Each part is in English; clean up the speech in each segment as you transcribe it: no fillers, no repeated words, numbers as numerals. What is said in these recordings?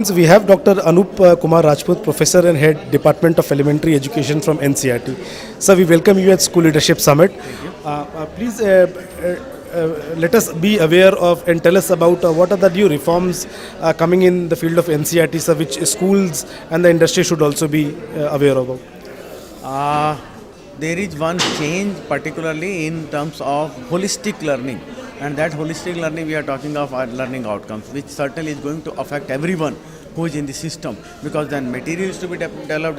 So we have Dr. Anup Kumar Rajput, Professor and Head, Department of Elementary Education from NCRT. Sir, we welcome you at School Leadership Summit. Please let us be aware of and tell us about what are the new reforms coming in the field of NCRT, sir, which schools and the industry should also be aware about. Uh, there is one change particularly in terms of holistic learning, and that holistic learning we are talking of are learning outcomes, which certainly is going to affect everyone who is in the system, because then materials to be developed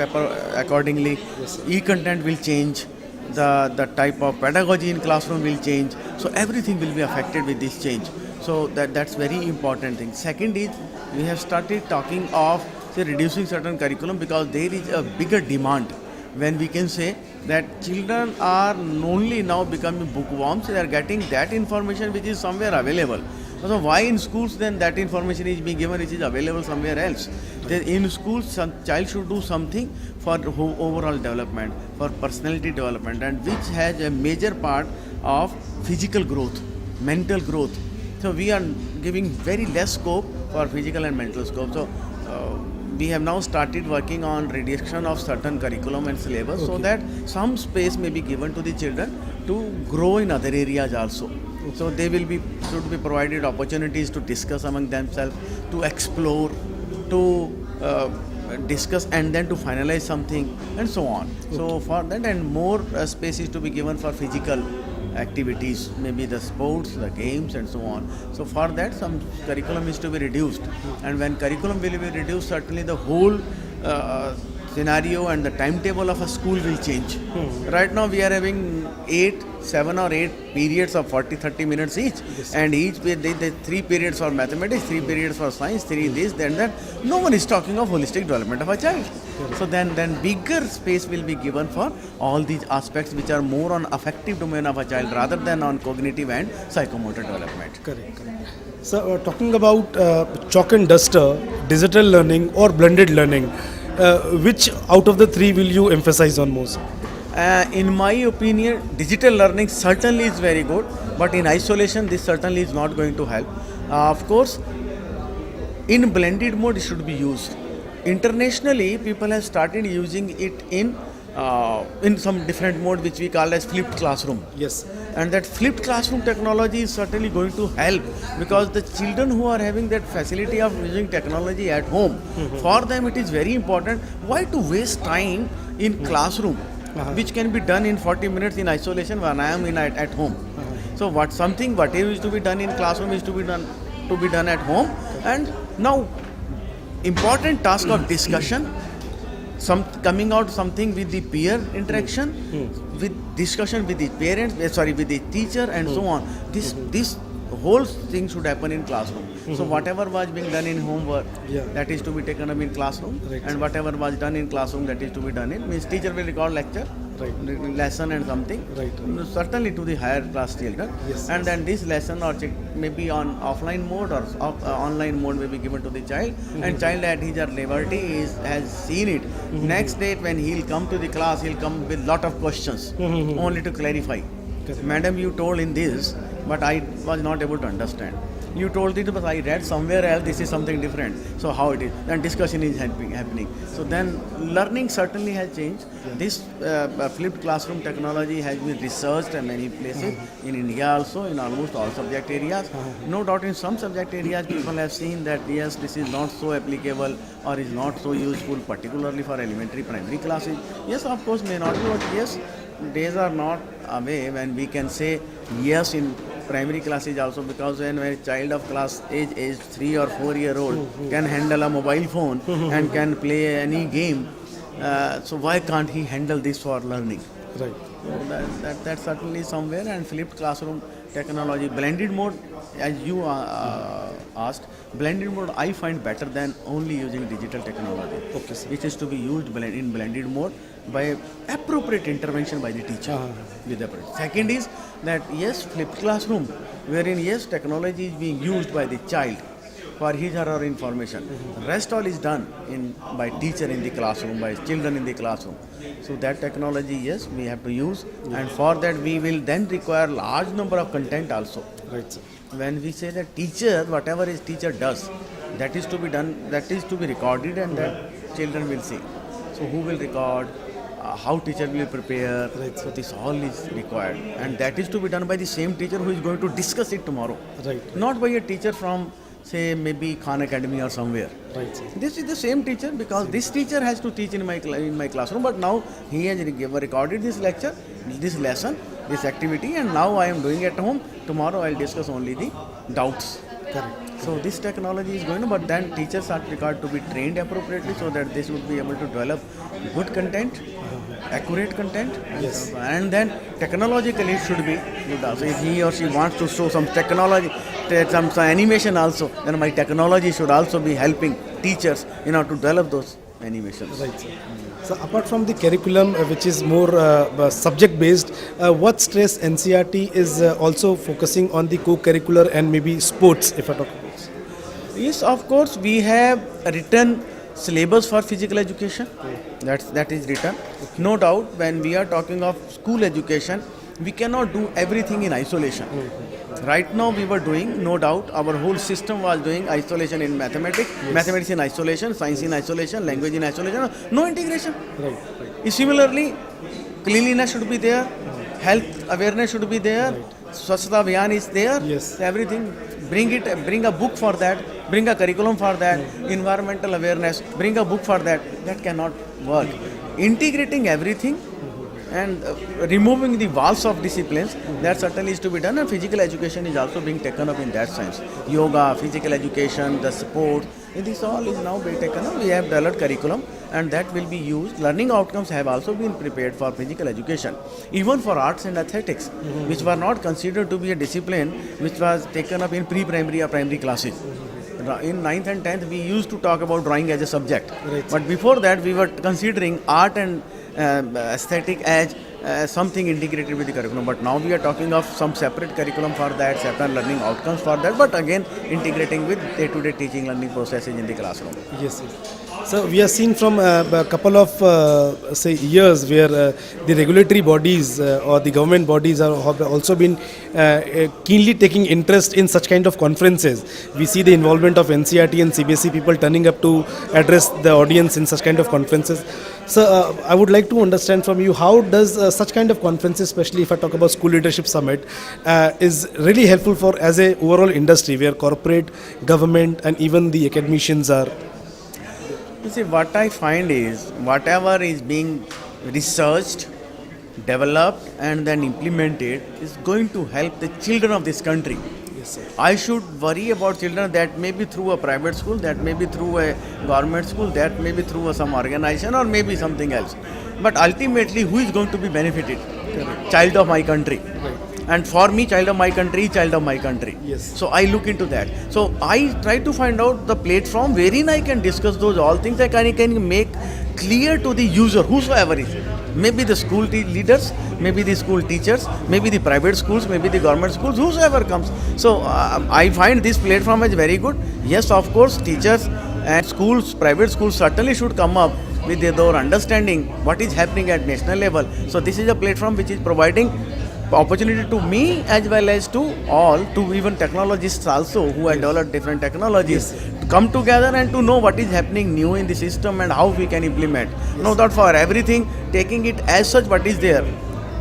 accordingly. E-content will change, the type of pedagogy in classroom will change, so everything will be affected with this change. So that's very important thing. Second is, we have started talking of say reducing certain curriculum, because there is a bigger demand when we can say that children are only now becoming bookworms. They are getting that information which is somewhere available. So why in schools then that information is being given which is available somewhere else? In schools, some child should do something for overall development, for personality development, and which has a major part of physical growth, mental growth. So we are giving very less scope for physical and mental scope. So we have now started working on reduction of certain curriculum and syllabus, so that some space may be given to the children to grow in other areas also. So they should be provided opportunities to discuss among themselves, to explore, to discuss, and then to finalize something, and so on. So for that, and more space is to be given for physical activities, maybe the sports, the games, and so on. So for that, some curriculum is to be reduced, and when curriculum will be reduced, certainly the whole scenario and the timetable of a school will change. Right now we are having 7 or 8 periods of 40-30 minutes each, and each the 3 periods for mathematics, 3 periods for science, 3 this, then that. No one is talking of holistic development of a child. So then bigger space will be given for all these aspects which are more on affective domain of a child rather than on cognitive and psychomotor development. Correct. So talking about chalk and duster, digital learning or blended learning, which out of the three will you emphasize on most? In my opinion, digital learning certainly is very good, but in isolation, this certainly is not going to help. Of course, in blended mode, it should be used. Internationally, people have started using it in some different mode, which we call as flipped classroom. Yes. And that flipped classroom technology is certainly going to help, because the children who are having that facility of using technology at home, for them it is very important. Why to waste time in classroom, which can be done in 40 minutes in isolation when I am at home? So whatever is to be done in classroom is to be done at home. And now important task of discussion, coming out something with the peer interaction, with discussion with the parents, with the teacher, and so on. This whole thing should happen in classroom. So whatever was being done in homework, that is to be taken up in classroom, and whatever was done in classroom, that is to be done in. Means teacher will record lecture, lesson and something, certainly to the higher class children, and then this lesson or maybe on offline mode or online mode may be given to the child, and child at his or liberty has seen it. Next day when he'll come to the class, he'll come with lot of questions only to clarify. Madam, you told in this, but I was not able to understand. You told it, but I read somewhere else, this is something different. So how it is? Then discussion is happening. So then learning certainly has changed. This flipped classroom technology has been researched in many places, in India also, in almost all subject areas. No doubt in some subject areas people have seen that yes, this is not so applicable or is not so useful, particularly for elementary, primary classes. Yes, of course, may not be, but yes, days are not away when we can say yes in primary classes also, because when a child of class age 3 or 4 year old can handle a mobile phone and can play any game, so why can't he handle this for learning? Right. So that's certainly somewhere. And flipped classroom technology, blended mode, as you asked, blended mode I find better than only using digital technology. Okay, sir. Which is to be used in blended mode by appropriate intervention by the teacher. Second is that yes, flipped classroom, wherein yes, technology is being used by the child for his or her information. Rest all is done by teacher in the classroom, by children in the classroom. So that technology, yes, we have to use, and for that we will then require large number of content also. Right, sir. When we say that teacher, whatever his teacher does, That is to be done, that is to be recorded, and that children will see. So who will record, how teacher will prepare, Right. so this all is required, and that is to be done by the same teacher who is going to discuss it tomorrow. Right. Not by a teacher from, say, maybe Khan Academy or somewhere. Right, sir. This is the same teacher, because this teacher has to teach in my classroom, but now he has recorded this lecture, this lesson, this activity, and now I am doing at home. Tomorrow I will discuss only the doubts. Correct. So this technology is going on, but then teachers are required to be trained appropriately so that they should be able to develop good content, accurate content, Yes. and then technologically it should be good also. If he or she wants to show some technology, some animation also, then my technology should also be helping teachers in order to develop those animations. Right, sir. So apart from the curriculum, which is more subject-based, what stress NCRT is also focusing on the co-curricular and maybe sports, if I talk about? Yes, of course, we have written syllabus for physical education. That is written. No doubt, when we are talking of school education, we cannot do everything in isolation. Right now, we were doing, no doubt, our whole system was doing isolation in mathematics, mathematics in isolation, science in isolation, language in isolation, no integration. Right, right. Similarly, cleanliness should be there, health awareness should be there, Swachhata Abhiyan is there, Yes. everything. Bring a book for that, bring a curriculum for that, environmental awareness, bring a book for that. That cannot work. Integrating everything and removing the walls of disciplines, that certainly is to be done, and physical education is also being taken up in that sense. Yoga, physical education, the sport, this all is now being taken up. We have developed curriculum, and that will be used. Learning outcomes have also been prepared for physical education, even for arts and athletics, which were not considered to be a discipline, which was taken up in pre-primary or primary classes. In 9th and 10th, we used to talk about drawing as a subject. Right. But before that, we were considering art and aesthetic as something integrated with the curriculum. But now we are talking of some separate curriculum for that, separate learning outcomes for that, but again integrating with day-to-day teaching learning processes in the classroom. Yes, yes. So we have seen from a couple of say years where the regulatory bodies or the government bodies have also been keenly taking interest in such kind of conferences. We see the involvement of NCRT and CBSE people turning up to address the audience in such kind of conferences. So I would like to understand from you, how does such kind of conferences, especially if I talk about School Leadership Summit, is really helpful for as a overall industry where corporate, government and even the academicians are. You see, what I find is whatever is being researched, developed, and then implemented is going to help the children of this country. Yes, sir. I should worry about children that may be through a private school, that may be through a government school, that may be through some organization, or maybe something else. But ultimately, who is going to be benefited? Child of my country. Right. And for me, child of my country, child of my country. Yes. So I look into that. So I try to find out the platform wherein I can discuss those all things that I can make clear to the user, whosoever is. Maybe the school leaders, maybe the school teachers, maybe the private schools, maybe the government schools, whosoever comes. So I find this platform is very good. Yes, of course, teachers and schools, private schools certainly should come up with their understanding what is happening at national level. So this is a platform which is providing opportunity to me as well as to all, to even technologists also who have developed different technologies, to come together and to know what is happening new in the system and how we can implement. No doubt for everything, taking it as such what is there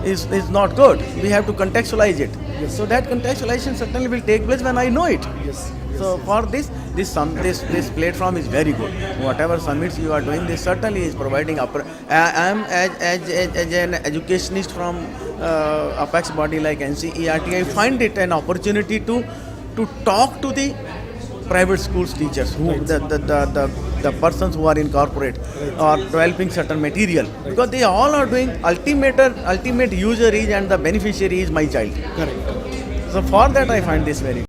is not good. We have to contextualize it. So that contextualization certainly will take place when I know it. Yes. So for this platform is very good. Whatever summits you are doing, this certainly is providing. I am as an educationist from apex body like NCERT. I find it an opportunity to talk to the private schools teachers, who the persons who are in corporate or developing certain material, because they all are doing ultimate user is and the beneficiary is my child. Correct. So for that I find this very